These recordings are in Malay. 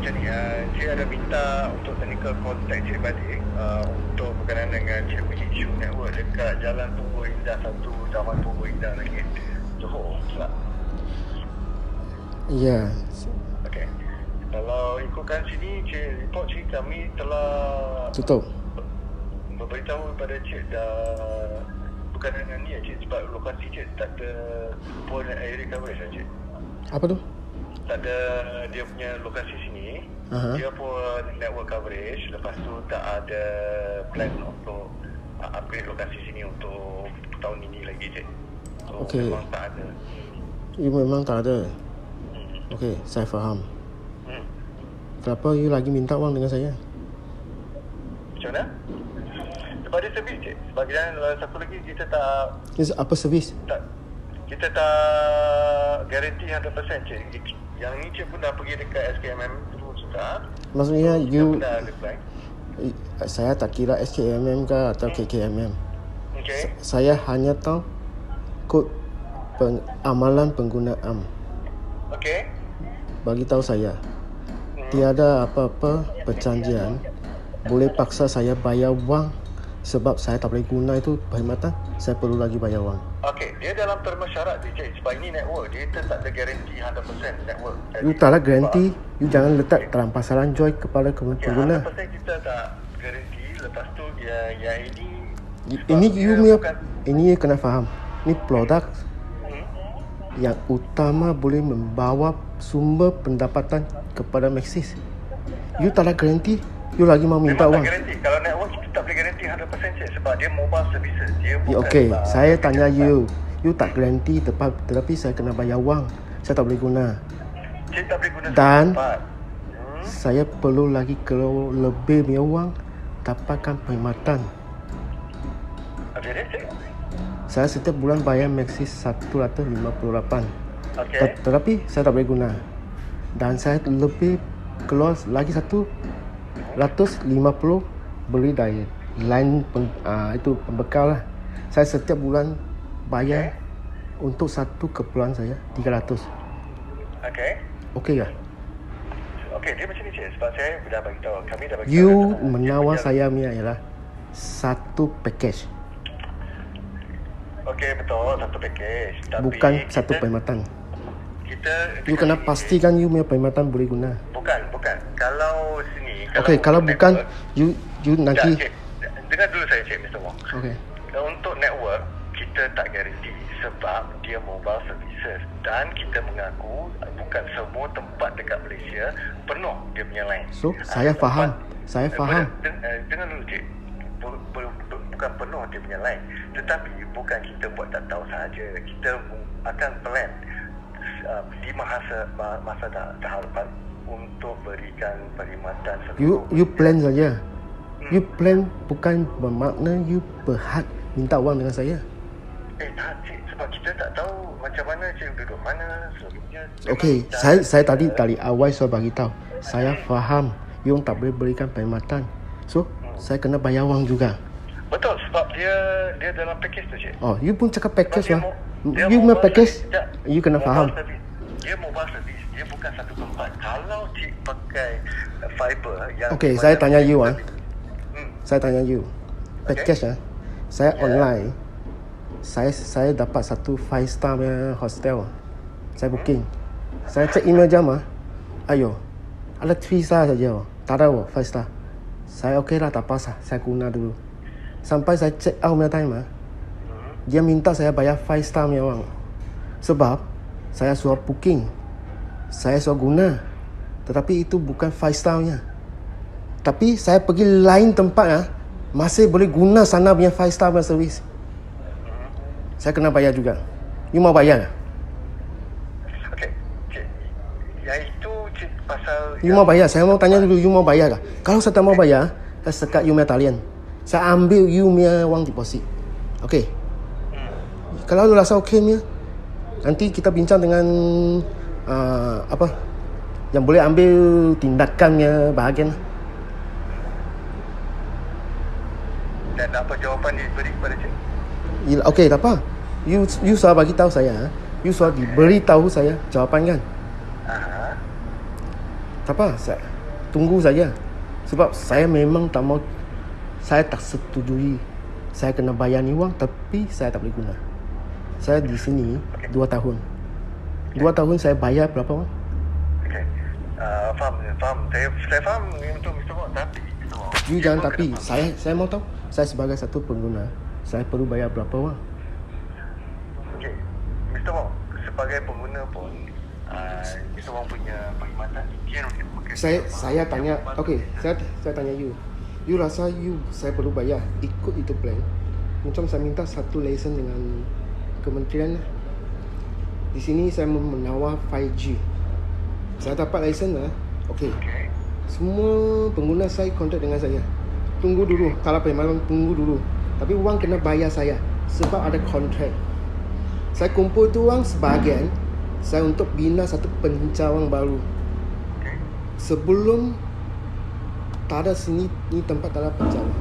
macam ni, Cik ada minta untuk technical contact Cik balik untuk berkenaan dengan Cik punya isu network dekat Jalan Punggol Indah 1, Taman Punggol Indah lagi, Johor pula. Ya. Okey. Kalau ikutkan sini, Cik report Cik, kami telah Tutup. memberitahu kepada Cik dah bukan dengan ni Cik, sebab lokasi Cik tak ada pun area coverage Cik. Apa tu? Tak ada dia punya lokasi sini. Dia pun network coverage. Lepas tu tak ada plan untuk upgrade lokasi sini untuk tahun ini lagi Cik. So Okey. memang tak ada. You memang tak ada. Okey, saya faham. Kenapa you lagi minta wang dengan saya? Macam mana? Sebab dia servis Cik. Sebab kita satu lagi kita tak Ini apa servis? kita tak guarantee 100% Cik. Yang ni Cik pun dah pergi dekat SKMM dulu sudah. Maksudnya you, dah ada plan. saya tak kira SKMM ke atau KKMM. Okey. Saya hanya tahu kod amalan pengguna AM. Okey. Bagi tahu saya, tiada apa-apa perjanjian boleh paksa saya bayar wang sebab saya tak boleh guna itu perkhidmatan. Saya perlu lagi bayar wang. Okey, dia dalam terma syarat dia Cik. Sebab ini network, dia tak ada guarantee 100% network. You tak ada garanti, you jangan letak dalam pasaran joy kepada pengguna. 100% kita tak guarantee. Lepas tu yang ini Ini you punya, ini you kena faham. Ini produk yang utama boleh membawa sumber pendapatan kepada Maxis. You tak ada garanti, you lagi mau minta memang wang. tak guarantee. Kalau network kita tak boleh guarantee 100% Cik. Sebab dia mobile services. Dia bukan Okey, saya tanya you tak garanti tetapi saya kena bayar wang. Saya tak boleh guna. Cik tak boleh guna Dan tempat. saya perlu lagi kalau lebih punya wang dapatkan perkhidmatan. Okey dia Cik. Saya setiap bulan bayar Maxis 158. Okey. Tetapi saya tak boleh guna. Dan saya lebih keluar lagi 150 beli dari line itu pembekal lah. Saya setiap bulan bayar untuk satu keperluan saya 300. Okey. Okey ke? Okey, dia macam ni Cik. Sebab saya dah bagi tahu, kami dah bagi tahu. You menawar saya punya ialah satu package, Okey, betul, satu package. Tapi bukan satu perkhidmatan. Kita You kena pastikan you punya perkhidmatan boleh guna. Bukan. Kalau sini, Okey, kalau bukan you nanti. Cik, dengar dulu saya Cik Mr. Wong. Okey. Untuk network, kita tak garanti sebab dia mobile services dan kita mengaku bukan semua tempat dekat Malaysia penuh dia punya line. So, saya faham. Saya faham. Dengar dulu Cik. Bukan penuh dia punya line. Tetapi bukan kita buat tak tahu sahaja. Kita akan plan di masa tahapan untuk berikan perkhidmatan seluruh. You plan saja. You plan bukan bermakna you berhak minta wang dengan saya. Tak Cik, sebab kita tak tahu macam mana Cik duduk mana sebelumnya. Okey, saya tadi dari awal saya bagi tahu. Saya faham you tak boleh berikan perkhidmatan. So, saya kena bayar wang juga. Betul, sebab dia dalam package tu Cik. Oh, you pun cakap package lah. Dia You punya mobile package, service. you kena Mobile faham. service. Dia mobile service, dia bukan satu tempat. Kalau Cik pakai fiber yang Okey, saya tanya you ah. Hmm. Saya tanya you. Package ah. Saya online. Saya dapat satu 5 star punya hostel. Saya booking. Saya check email jam ah. Ayo. Ada 3 star saja. Tak ada 5 star. Saya okey lah, tak apa, saya guna dulu. Sampai saya check out punya time ah. Dia minta saya bayar 5 star punya wang. Sebab saya suruh booking. Saya suruh guna. Tetapi itu bukan 5 star punya. Tapi saya pergi lain tempat ah, masih boleh guna sana punya 5 star punya service. Saya kena bayar juga. You mau bayar? Okey, Cik. Yang itu Cik pasal You mau bayar? Saya mau tanya dulu, you mau bayar kah? Kalau saya tak mau bayar, saya sekat you punya talian. Saya ambil you punya wang deposit. Okey. Kalau you rasa okey punya, nanti kita bincang dengan apa yang boleh ambil tindakannya bahagian. Dan apa jawapan diberi kepada Cik? Okey, tak apa. You suruh bagi tahu saya. You suruh diberi tahu saya jawapan kan? Aha. Tak apa. tunggu saja. Sebab saya memang tak mau, saya tak setujui saya kena bayar ni wang tapi saya tak boleh guna. Saya di sini 2 tahun. 2 tahun saya bayar berapa wang? Okey. Faham. Saya faham untuk Mr. Wong, tapi Mr. Wong, You jangan tapi. Saya mau tahu. Saya sebagai satu pengguna, saya perlu bayar berapa wang? Okey. Mr. Wong, sebagai pengguna pun, Mr. Wong punya perkhidmatan dia Saya tanya, okey, saya tanya you. You rasa saya perlu bayar ikut itu plan? Macam saya minta satu lesen dengan kementerian. Di sini saya menawar 5G. Saya dapat lesen lah. Okey. Semua pengguna saya kontak dengan saya. Tunggu dulu, kalau perkhidmatan tunggu dulu. Tapi wang kena bayar saya sebab ada kontrak. Saya kumpul tu wang sebahagian saya untuk bina satu pencawang baru. Sebelum tak ada sini, ni tempat tak ada pencawang.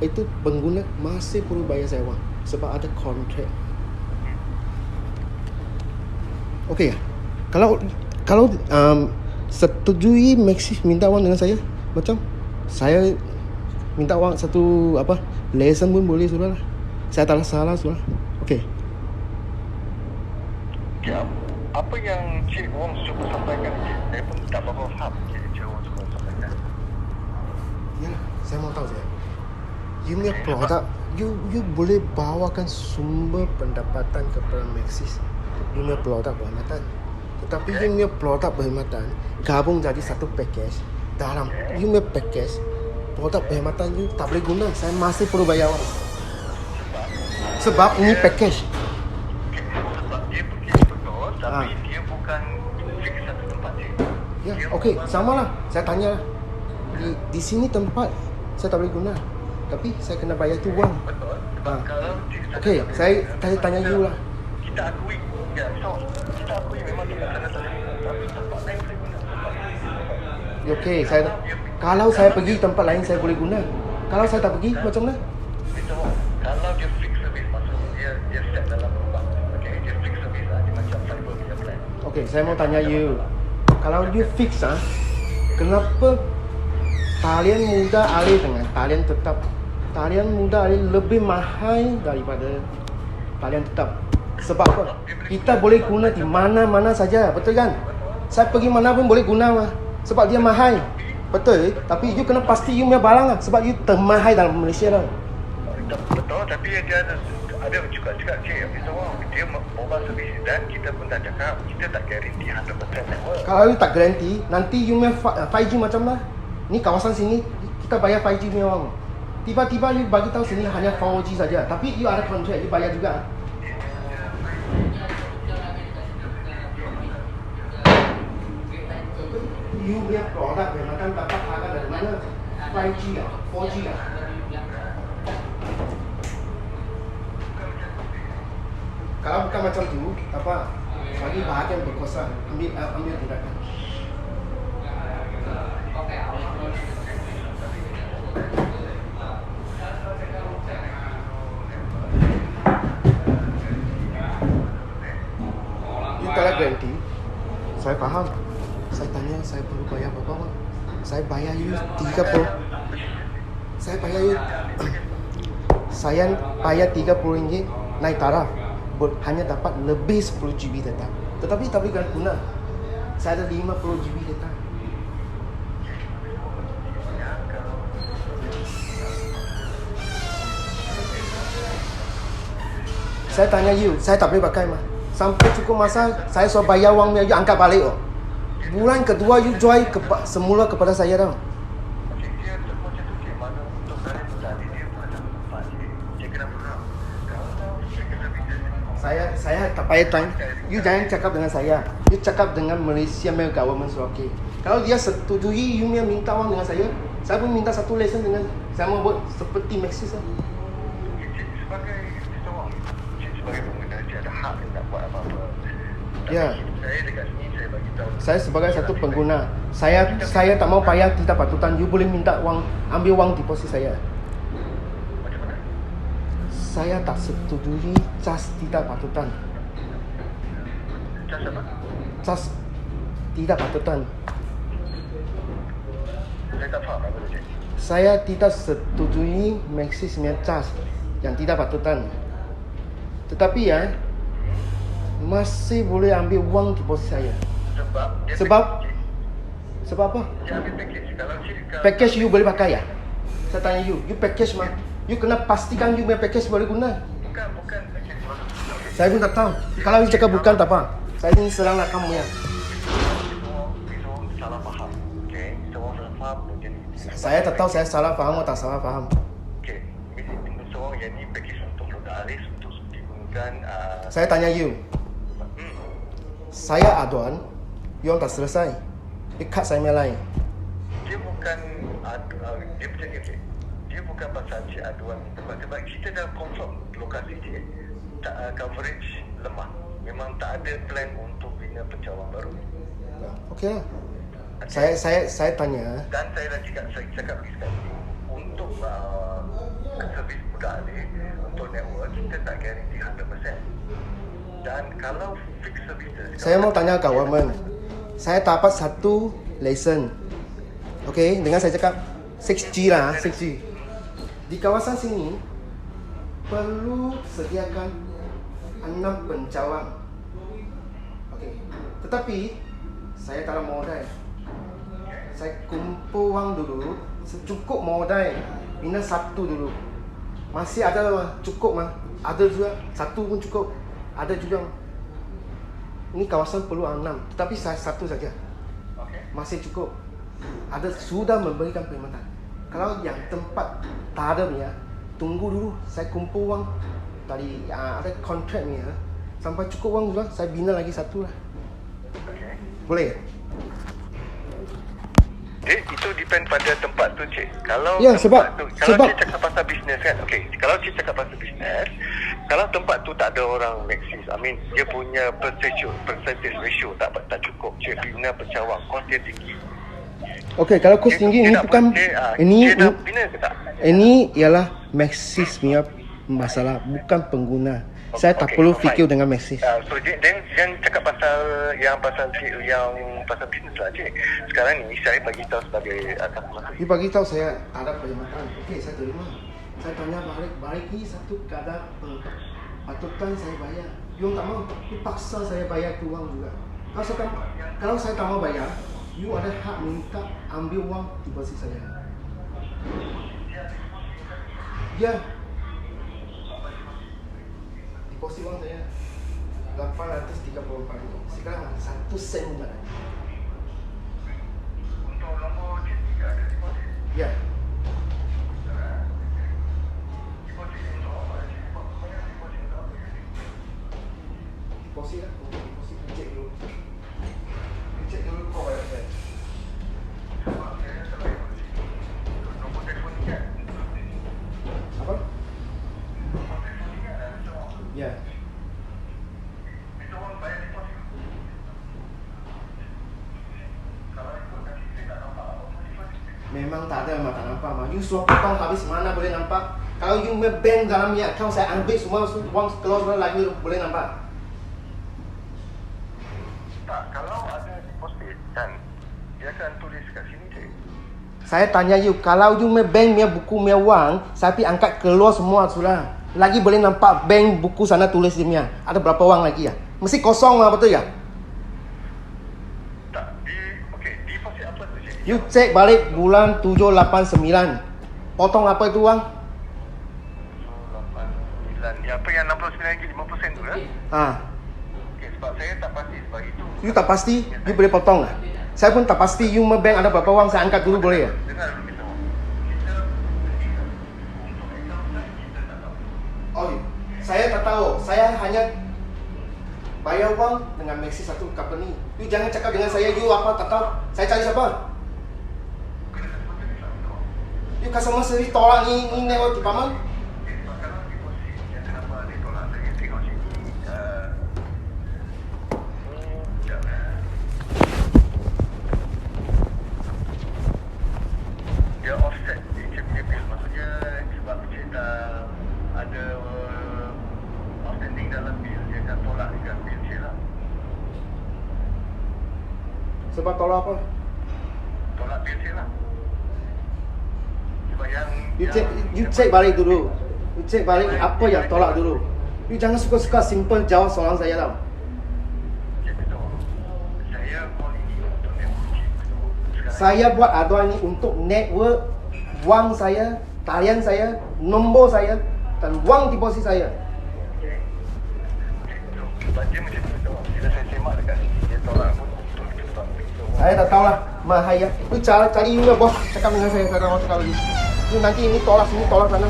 Itu pengguna masih perlu bayar saya wang sebab ada kontrak. Okey. Kalau setujui Maxis minta wang dengan saya, macam saya minta wang satu lesen pun boleh sudah lah. Saya tak salah sudah. Okey. Ya, apa yang Cik Wong cuba sampaikan, saya pun tak berapa faham Cik Wong cuba sampaikan. Ya, saya mau tahu saya. You punya produk, you boleh bawakan sumber pendapatan kepada Maxis. You punya produk perkhidmatan. Tetapi you punya produk perkhidmatan gabung jadi satu package. Dalam you punya package, produk perkhidmatan you tak boleh guna. Saya masih perlu bayar wang. Sebab ini package. Sebab dia betul, tapi dia bukan fix satu tempat je. Ya, okey, samalah. Saya tanya di sini tempat saya tak boleh guna. Tapi saya kena bayar tu wang. Betul. Sebab kalau Okey, saya tanya you lah. kita akui, ya, so kita akui memang tempat sana tak boleh guna, tapi tempat lain boleh guna. Okey, kalau saya pergi tempat lain saya boleh guna. Kalau saya tak pergi macam mana? Mr. Wong, kalau dia fix service, maksudnya dia set dalam rumah. Okey, dia fix service lah, dia macam fiber punya plan. Okey, saya mau tanya you. Kalau you fix kenapa talian muda alih dengan talian tetap? Talian muda alih lebih mahal daripada talian tetap. Sebab apa? Kita boleh guna di mana-mana saja, betul kan? Saya pergi mana pun boleh guna mah. Sebab dia mahal. Betul, tapi you kena pasti you punya barang lah. Sebab you termahal dalam Malaysia lah. Betul, tapi dia ada juga cakap, Cik, Mr. Wong, dia mobile service dan kita pun dah cakap, kita tak guarantee 100% network. Kalau you tak garanti, nanti you punya 5G macam mana? Ni kawasan sini, kita bayar 5G punya wang. Tiba-tiba you bagi tahu sini hanya 4G saja. Tapi you ada kontrak, you bayar juga. You punya produk memang dapat harga dari mana? 5G lah, 4G lah. Kalau bukan macam tu, bagi bahagian berkuasa, ambil tindakan. You tak ada garanti. Saya faham. Saya tanya saya perlu bayar berapa bang? Saya bayar you 30. Saya bayar you saya bayar RM30 naik taraf. Hanya dapat lebih 10 GB data. Tetapi tak boleh guna. Saya ada 50 GB data. Saya tanya you, saya tak boleh pakai mah. Sampai cukup masa saya suruh bayar wang you angkat balik oh. Bulan kedua you jual semula kepada saya dah. Saya tak payah tanya. You jangan cakap dengan saya. You cakap dengan Malaysia punya government suruh okey. Kalau dia setujui you minta wang dengan saya pun minta satu lesen dengan saya mau buat seperti Maxis lah. Sebagai pengguna dia ada hak nak buat apa-apa. Ya. Saya dekat sini saya bagi tahu. Saya sebagai satu pengguna, saya tak mau payah tidak patutan. You boleh minta wang, ambil wang deposit saya. Macam mana? Saya tak setujui cas tidak patutan. Cas apa? Cas tidak patutan. Saya tak faham apa tu, Cik. Saya tidak setujui Maxis punya charge yang tidak patutan. Tetapi ya, masih boleh ambil wang deposit saya. Sebab dia Sebab? package, Cik. Sebab apa? Dia ambil package. Kalau Cik Package you boleh pakai ya? Saya tanya you package mah. You kena pastikan you punya package boleh guna. bukan package. Saya pun tak tahu. Kalau you cakap bukan tak apa. Saya ingin seranglah kamu ya. Kita orang salah faham. Okey, kita orang salah faham jadi. Saya tak tahu saya salah faham atau tak salah faham. Okey, kita orang yang ni package untuk load alis untuk digunakan. Saya tanya you. Saya aduan, you orang tak selesai. You cut saya punya line. Dia bukan dia macam ni, Cik. Dia bukan pasal Cik aduan. Sebab kita dah confirm lokasi dia coverage lemah. Memang tak ada plan untuk bina pencawang baru. Okey lah. Saya tanya. Dan saya dah cakap lagi sekali, untuk servis budak alih, untuk network, kita tak guarantee 100%. Dan kalau fix services, Saya mau tanya government. Saya dapat satu lesen. Okey, dengan saya cakap 6G lah, 6G. Di kawasan sini perlu sediakan 6 pencawang. Okey. Tetapi saya tak ada modal. Saya kumpul wang dulu, secukup modal. Bina satu dulu. Masih ada mah, cukup mah. Ada juga, satu pun cukup. Ada juga. Ini kawasan perlu 6, tetapi saya satu saja. Masih cukup. Ada sudah memberikan perkhidmatan. Kalau yang tempat tak ada punya, tunggu dulu. Saya kumpul wang dari ada kontrak punya. Sampai cukup wang sudah, saya bina lagi satu lah. Boleh? Itu depend pada tempat tu, Cik. Kalau Ya, tempat sebab- tu, kalau sebab- Cik cakap pasal bisnes kan, okey. Kalau Cik cakap pasal bisnes, kalau tempat tu tak ada orang Maxis, dia punya percentage ratio tak cukup. Cik bina pencawang, kos dia tinggi. Okey, kalau kos tinggi ini bukan ini Cik nak bina ke tak? ini ialah Maxis punya masalah, bukan pengguna. Saya tak Okey, perlu so fikir fine. dengan Maxis. So then jangan cakap pasal pasal bisnes lah, Cik. Sekarang ni saya bagi tahu sebagai customer. Dia bagi tahu saya tak ada perkhidmatan. Okey, saya terima. Saya tanya balik ni satu kadar patutan saya bayar. You tak mau, you paksa saya bayar tu wang juga. Kalau saya tak mau bayar, you ada hak minta ambil wang deposit saya. Ya. Deposit wang saya 834. Sekarang 1 sen pun tak ada. Untuk nombor Cik juga ada deposit. Ya. Deposit lah. Deposit cek dulu. Cek dulu kau bayar saya. Nombor telefon ni kan? Apa? Ya. Kita orang bayar deposit. Kalau ikut nanti saya tak nampak apa deposit. Memang tak ada mah, tak nampak mah. You suruh potong habis mana boleh nampak? Kalau you bank dalam ni account saya ambil semua wang keluar semua lagi boleh nampak. Tak, kalau ada deposit kan, dia akan tulis kat sini, Cik. Saya tanya you, kalau you bank punya buku punya wang, saya pergi angkat keluar semua sudah. Lagi boleh nampak bank buku sana tulis dia punya. Ada berapa wang lagi ya? Mesti kosong lah, betul ya? Tak, okey, deposit apa tu, Cik? You cek balik bulan 7, 8, 9. Potong apa itu wang? 8, 9. Apa yang 69 lagi 5% tu kan? Ha. Okey, sebab saya tak pasti sebab itu. You tak pasti, you boleh potong lah. Saya pun tak pasti you bank ada berapa wang, saya angkat dulu boleh ya? Dengar dulu kita. Kita untuk account kita tak tahu. Oh, saya tak tahu. Saya hanya bayar wang dengan Maxis satu company. You jangan cakap dengan saya, you apa tak tahu. Saya cari siapa? You customer service tolak ni network department. Kalau deposit yang kenapa dia tolak saya tengok sini. Sekejap. Dia offset dia punya bill. Maksudnya sebab dia dah ada outstanding dalam bill, dia akan tolak dekat bill dia lah. Sebab tolak apa? Tolak bill dia lah. You check balik dulu. You check balik apa yang tolak dulu. You jangan suka-suka simple jawab soalan saya tau. Saya buat aduan ini untuk network wang saya, talian saya, nombor saya dan wang deposit saya. Saya tak tahulah, mahaya. You cari email bos, cakap dengan saya mau cakap lagi. You nanti ini tolak sini, tolak sana.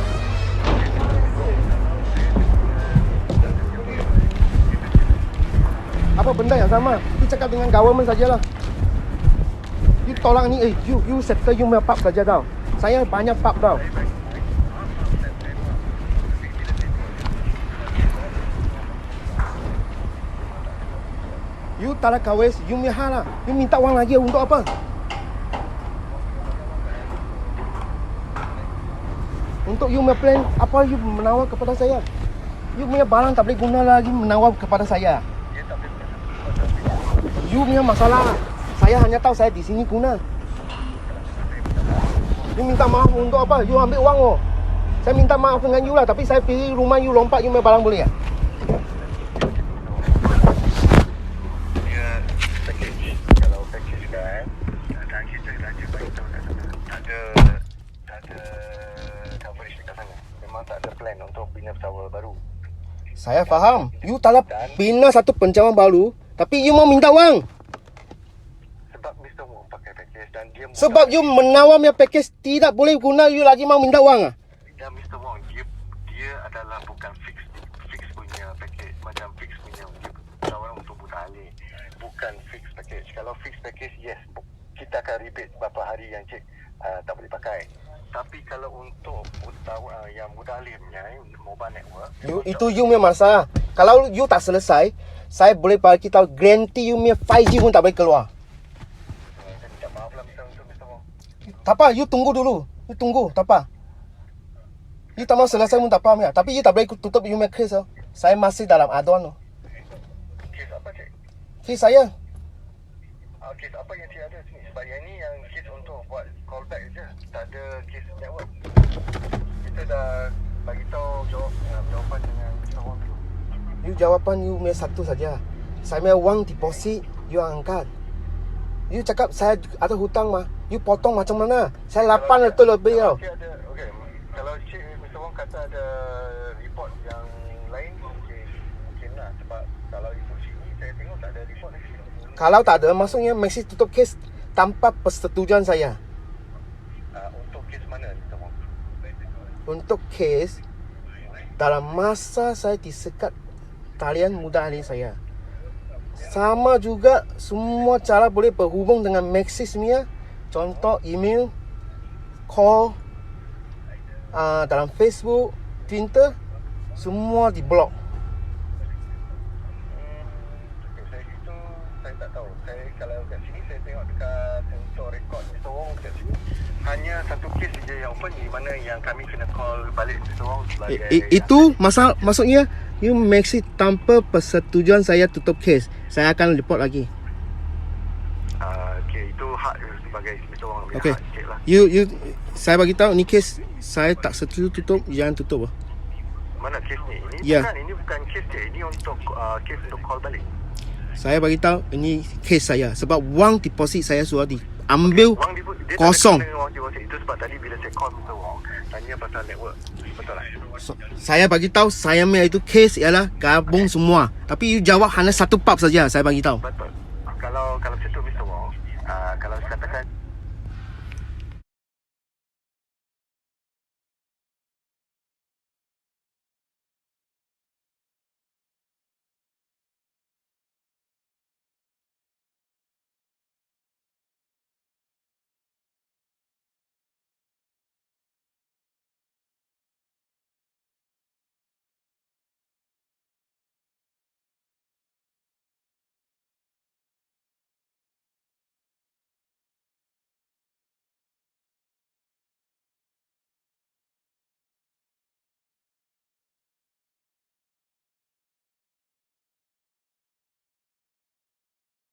Apa benda yang sama? You cakap dengan government sajalah. You tolak ni, you settle you punya pub saja tau. Saya banyak pub tau. You tak ada kawes, you punya hal lah. You minta uang lagi untuk apa? Untuk you punya plan, apa you menawar kepada saya? You punya barang tak boleh guna lagi menawar kepada saya. You punya masalah. Saya hanya tahu saya di sini guna. You minta maaf untuk apa? You ambil uang oh. Saya minta maaf dengan you lah, tapi saya pergi rumah you lompat you punya barang boleh ya? Dia package. Kalau package kan, dan kita raja bagi tahu tak ada coverage dekat sana. Memang tak ada plan untuk bina pesawat baru. Saya faham. You tak bina satu pencawang baru, tapi you mau minta uang. Sebab Mr. Wong pakai package dan dia Sebab you menawar punya package tidak boleh guna, you lagi mau minta uang ah? dan Mr. Wong dia adalah bukan fix punya package, macam fix punya pesawat untuk buta alih. Bukan fix package. Kalau fix package, yes, kita akan rebate berapa hari yang cik tak boleh pakai. Tapi kalau untuk yang buta alih punya mobile network, Itu you punya masalah. Kalau you tak selesai, saya boleh bagi tahu guarantee you punya 5G pun tak boleh keluar. saya minta maaf lah Mr. Wong. Tak apa, you tunggu dulu. You tunggu, tak apa. You tak mau selesai pun tak apa ya. Tapi you tak boleh tutup you punya case oh. Saya masih dalam aduan oh. Kes apa cik? Case saya. Kes apa yang cik ada sini? Sebab yang ni yang kes untuk buat callback je. Tak ada kes network. Kita dah bagi tahu jawapan dengan Mr. Wong dulu. You jawapan you punya satu saja. Saya punya wang deposit you angkat. You cakap saya ada hutang mah. You potong macam mana? Saya 8 ratus lebih tau. Cik ada, okay. Kalau cik Mr. Wong kata ada report yang lain, mungkin lah. Sebab kalau ikut sini, saya tengok tak ada report lagi. Kalau tak ada, maksudnya Maxis tutup kes tanpa persetujuan saya. Untuk kes mana Mr. Wong? Untuk kes dalam masa saya disekat talian muda ahli saya. Sama juga semua cara boleh berhubung dengan Maxis punya. Contoh email, call, dalam Facebook, Twitter, semua di blok. Saya tak tahu. Kalau kat sini saya tengok dekat untuk rekod Mr. Wong kat sini hanya satu kes saja yang open, di mana yang kami kena call balik Mr. Wong sebagai Itu maksudnya you Maxis tanpa persetujuan saya tutup kes. Saya akan report lagi. okay, itu hak sebagai Mr. Wong ambil Okay. hak cik lah. You saya bagi tahu ni kes saya tak setuju tutup, jangan tutup. Mana kes ni? Ya. Ini bukan kes cik, ini untuk kes untuk call balik. Saya bagi tahu ini kes saya sebab wang deposit saya sudah diambil Wang dia kosong. tak ada wang deposit itu sebab tadi bila saya call Mr. Wong tanya pasal network. Betul lah. Saya bagi tahu saya punya itu kes ialah gabung semua. Tapi you jawab hanya satu pub saja saya bagi tahu. Betul. Kalau